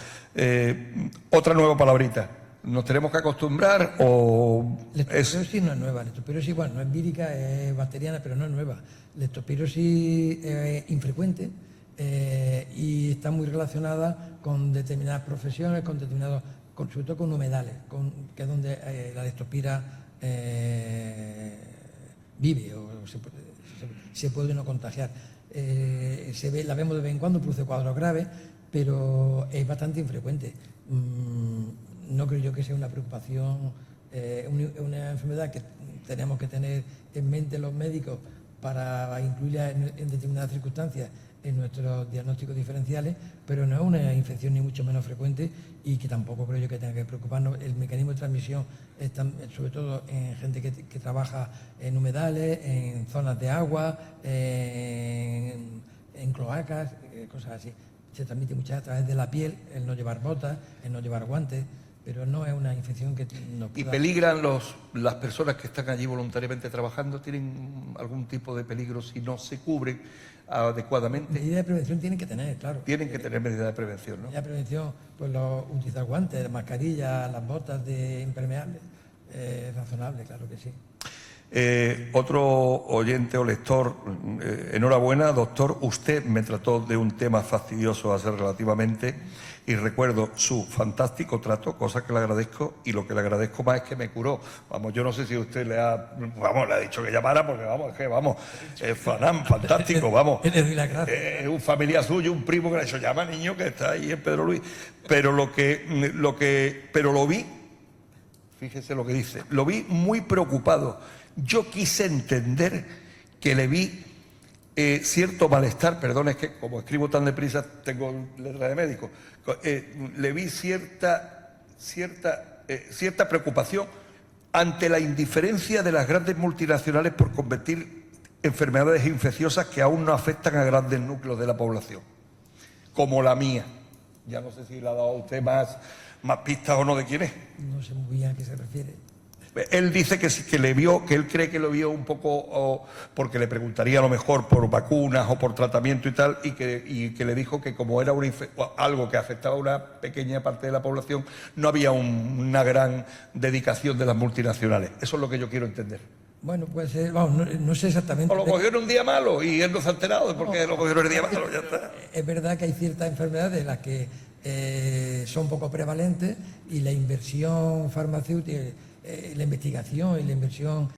Otra nueva palabrita. ¿Nos tenemos que acostumbrar o...? Leptospirosis no es nueva. Leptospirosis igual, no es vírica, es bacteriana, pero no es nueva. Leptospirosis es infrecuente y está muy relacionada con determinadas profesiones, con determinados, sobre todo con humedales, que es donde la leptospira vive o se puede no contagiar. La vemos de vez en cuando, produce cuadros graves, pero es bastante infrecuente. No creo yo que sea una preocupación, una enfermedad que tenemos que tener en mente los médicos para incluirla en determinadas circunstancias en nuestros diagnósticos diferenciales, pero no es una infección ni mucho menos frecuente y que tampoco creo yo que tenga que preocuparnos. El mecanismo de transmisión está sobre todo en gente que trabaja en humedales, en zonas de agua, en cloacas, cosas así. Se transmite muchas veces a través de la piel, el no llevar botas, el no llevar guantes, pero no es una infección que nos pueda... ¿Y peligran las personas que están allí voluntariamente trabajando? ¿Tienen algún tipo de peligro si no se cubren adecuadamente? Medidas de prevención tienen que tener, claro. Tienen que tener medidas de prevención, ¿no? Medidas de prevención, pues utilizar guantes, mascarillas, las botas de impermeables, es razonable, claro que sí. Otro oyente o lector, enhorabuena, doctor, usted me trató de un tema fastidioso hace relativamente y recuerdo su fantástico trato, cosa que le agradezco, y lo que le agradezco más es que me curó. Vamos, yo no sé si usted le ha dicho que llamara, porque es fantástico, vamos. Es un familiar suyo, un primo que le ha dicho, llama niño, que está ahí en Pedro Luis. Pero lo vi, fíjese lo que dice, lo vi muy preocupado. Yo quise entender que le vi cierto malestar, perdón, es que como escribo tan deprisa tengo letra de médico, le vi cierta preocupación ante la indiferencia de las grandes multinacionales por convertir enfermedades infecciosas que aún no afectan a grandes núcleos de la población, como la mía. Ya no sé si le ha dado a usted más pistas o no de quién es. No sé muy bien a qué se refiere. Él dice que le vio, que él cree que lo vio un poco, porque le preguntaría a lo mejor por vacunas o por tratamiento y tal, y que le dijo que como era algo que afectaba a una pequeña parte de la población, no había una gran dedicación de las multinacionales. Eso es lo que yo quiero entender. Bueno, pues no sé exactamente. O lo cogieron un día malo y él no se ha enterado de por qué lo cogieron el día malo, ya está. Es verdad que hay ciertas enfermedades en las que son poco prevalentes y la inversión farmacéutica, la investigación y la inversión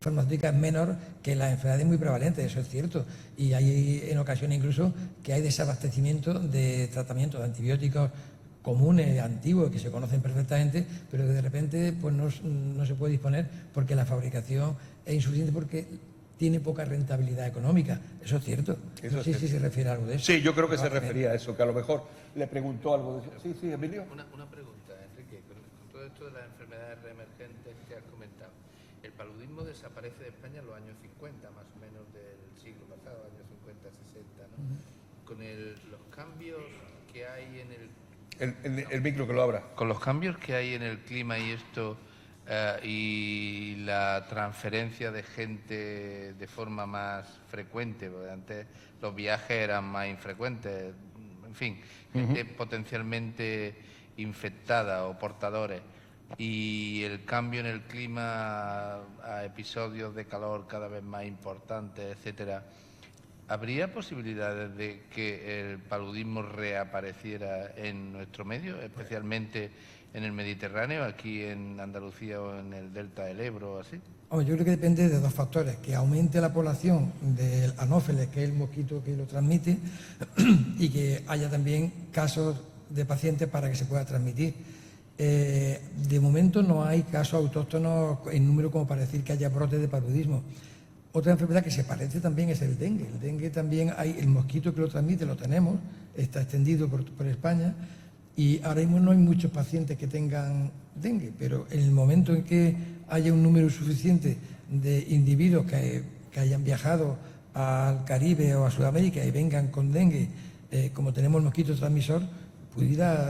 farmacéutica es menor que las enfermedades muy prevalentes, eso es cierto. Y hay en ocasiones incluso que hay desabastecimiento de tratamientos de antibióticos comunes, antiguos, que se conocen perfectamente, pero que de repente pues no se puede disponer porque la fabricación es insuficiente porque tiene poca rentabilidad económica. Eso es cierto. No sé si se refiere a algo de eso. Sí, yo creo que se refería a eso, que a lo mejor le preguntó algo de eso. Sí, Emilio. Una pregunta, Enrique, con todo esto de las enfermedades reemergentes que has comentado. El paludismo desaparece de España en los años 50, más o menos del siglo pasado, años 50, 60, ¿no? Con los cambios que hay en el micro que lo abra. Con los cambios que hay en el clima y esto, y la transferencia de gente de forma más frecuente, porque antes los viajes eran más infrecuentes, en fin, gente potencialmente infectada o portadores, y el cambio en el clima a episodios de calor cada vez más importantes, etcétera. ¿Habría posibilidades de que el paludismo reapareciera en nuestro medio, especialmente en el Mediterráneo, aquí en Andalucía o en el delta del Ebro o así? Yo creo que depende de dos factores: que aumente la población del anófeles, que es el mosquito que lo transmite, y que haya también casos de pacientes para que se pueda transmitir. De momento no hay casos autóctonos en número como para decir que haya brotes de paludismo. Otra enfermedad que se parece también es el dengue. El dengue también hay, el mosquito que lo transmite, lo tenemos, está extendido por España y ahora mismo no hay muchos pacientes que tengan dengue, pero en el momento en que haya un número suficiente de individuos que hayan viajado al Caribe o a Sudamérica y vengan con dengue, como tenemos el mosquito transmisor,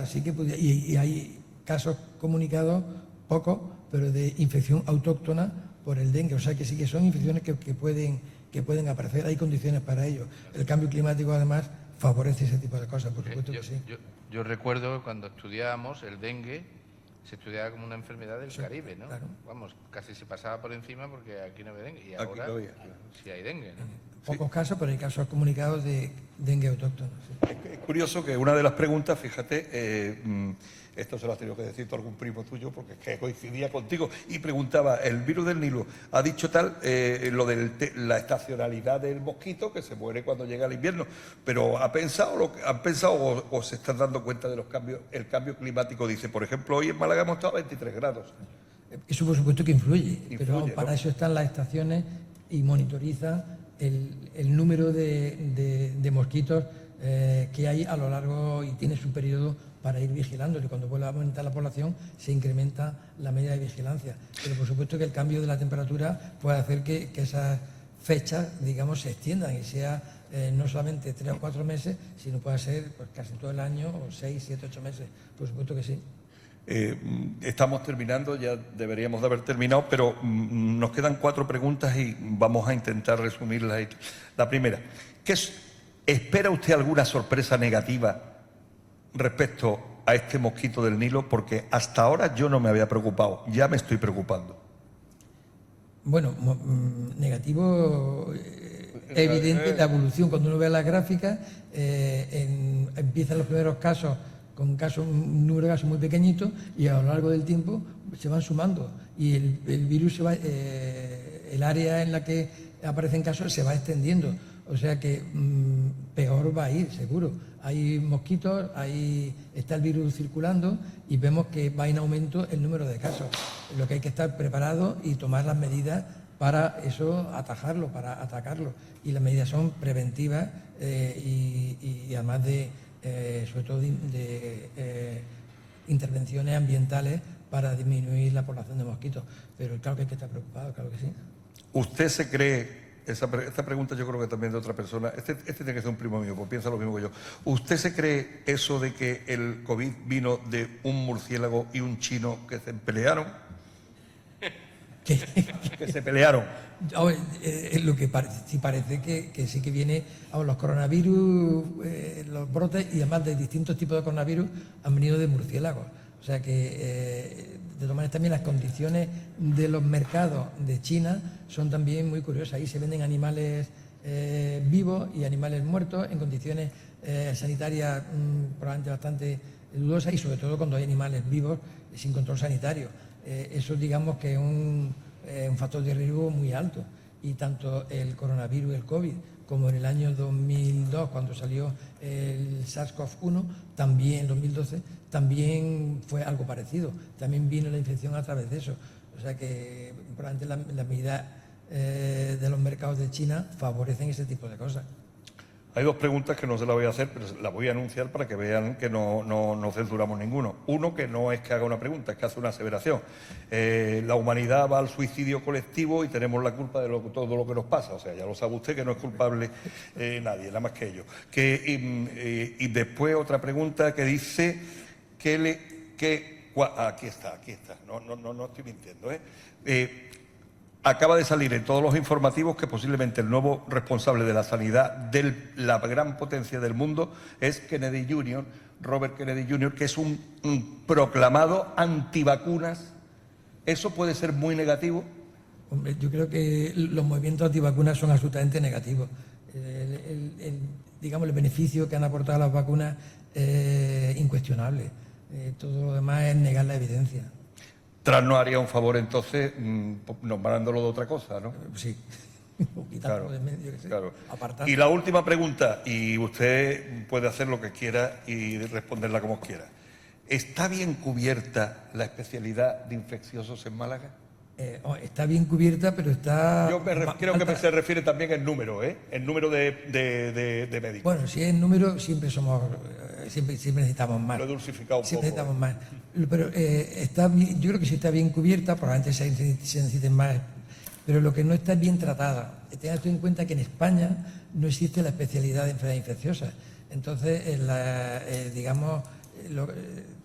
sí que pudiera, y hay casos comunicados, pocos, pero de infección autóctona por el dengue, o sea que sí que son infecciones que pueden aparecer, hay condiciones para ello. El cambio climático además favorece ese tipo de cosas, por supuesto que sí. Yo recuerdo cuando estudiábamos el dengue, se estudiaba como una enfermedad del Caribe, ¿no? Claro. Vamos, casi se pasaba por encima porque aquí no había dengue y Aquí ahora no había, sí hay dengue, ¿no? Pocos casos, pero hay casos comunicados de dengue autóctono. Sí. Es curioso que una de las preguntas, fíjate, esto se lo has tenido que decir tú a algún primo tuyo porque es que coincidía contigo y preguntaba, el virus del Nilo ha dicho tal, lo de la estacionalidad del mosquito que se muere cuando llega el invierno, pero ¿han pensado o se están dando cuenta de los cambios? El cambio climático dice, por ejemplo, hoy en Málaga hemos estado a 23 grados. Eso por supuesto que influye, pero ¿no? para eso están las estaciones y monitorizan el número de mosquitos que hay a lo largo y tiene su periodo para ir vigilando, y cuando vuelve a aumentar la población se incrementa la medida de vigilancia. Pero por supuesto que el cambio de la temperatura puede hacer que esas fechas, digamos, se extiendan y sea no solamente 3 o 4 meses, sino pueda ser pues, casi todo el año, o 6, 7, 8 meses. Por supuesto que sí. Estamos terminando, ya deberíamos de haber terminado, pero nos quedan 4 preguntas y vamos a intentar resumirlas. La primera, ¿espera usted alguna sorpresa negativa respecto a este mosquito del Nilo? Porque hasta ahora yo no me había preocupado, ya me estoy preocupando. Bueno, negativo, evidente la evolución. Cuando uno ve las gráficas, empiezan los primeros casos con un número de casos muy pequeñito y a lo largo del tiempo se van sumando y el virus el área en la que aparecen casos se va extendiendo. O sea que peor va a ir, seguro. Hay mosquitos, está el virus circulando y vemos que va en aumento el número de casos. Lo que hay que estar preparado y tomar las medidas para eso, atajarlo, para atacarlo. Y las medidas son preventivas y además sobre todo de intervenciones ambientales para disminuir la población de mosquitos. Pero claro que hay que estar preocupado, claro que sí. ¿Usted se cree, esta pregunta yo creo que también de otra persona, este tiene que ser un primo mío, pues piensa lo mismo que yo, ¿usted se cree eso de que el COVID vino de un murciélago y un chino que se pelearon? Que se pelearon. Lo que sí parece que sí que viene, los coronavirus, los brotes y además de distintos tipos de coronavirus han venido de murciélagos. O sea que de todas maneras también las condiciones de los mercados de China son también muy curiosas. Ahí se venden animales vivos y animales muertos en condiciones sanitarias probablemente bastante dudosas y sobre todo cuando hay animales vivos sin control sanitario. Eso digamos que es un factor de riesgo muy alto y tanto el coronavirus y el COVID como en el año 2002 cuando salió el SARS-CoV-1, también en 2012, también fue algo parecido, también vino la infección a través de eso. O sea que probablemente las medidas de los mercados de China favorecen ese tipo de cosas. Hay 2 preguntas que no se las voy a hacer, pero las voy a anunciar para que vean que no censuramos ninguno. Uno, que no es que haga una pregunta, es que hace una aseveración. La humanidad va al suicidio colectivo y tenemos la culpa de todo lo que nos pasa. O sea, ya lo sabe usted que no es culpable nadie, nada más que ellos. Y después otra pregunta que dice aquí está, no estoy mintiendo, acaba de salir en todos los informativos que posiblemente el nuevo responsable de la sanidad de la gran potencia del mundo es Kennedy Jr., Robert Kennedy Jr., que es un proclamado antivacunas. ¿Eso puede ser muy negativo? Hombre, yo creo que los movimientos antivacunas son absolutamente negativos. Digamos, el beneficio que han aportado las vacunas es incuestionable. Todo lo demás es negar la evidencia. Tras no haría un favor entonces nombrándolo de otra cosa, ¿no? Sí, o quitarlo de medio, que sé, claro. apartarlo. Y la última pregunta, y usted puede hacer lo que quiera y responderla como quiera. ¿Está bien cubierta la especialidad de infecciosos en Málaga? está bien cubierta, pero está... Yo creo que se refiere también el número, el número de médicos. Bueno, si es el número, siempre necesitamos más. Lo he dulcificado un Siempre poco. necesitamos más. Pero yo creo que sí está bien cubierta, probablemente se necesiten más, pero lo que no está bien tratada. Tengan en cuenta que en España no existe la especialidad de enfermedades infecciosas. Entonces,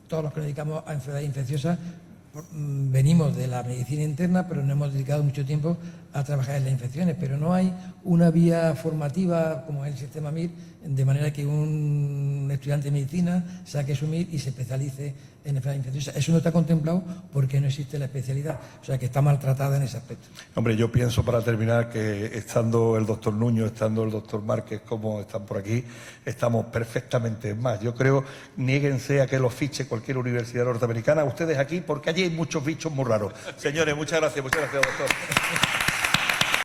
todos los que nos dedicamos a enfermedades infecciosas venimos de la medicina interna, pero no hemos dedicado mucho tiempo a trabajar en las infecciones, pero no hay una vía formativa como es el sistema MIR, de manera que un estudiante de medicina saque su MIR y se especialice en enfermedades infecciosas. Eso no está contemplado porque no existe la especialidad, o sea que está maltratada en ese aspecto. Hombre, yo pienso, para terminar, que estando el doctor Nuño, estando el doctor Márquez, como están por aquí, estamos perfectamente más. Yo creo, niéguense a que los fiche cualquier universidad norteamericana, ustedes aquí, porque allí hay muchos bichos muy raros. Señores, muchas gracias, doctor.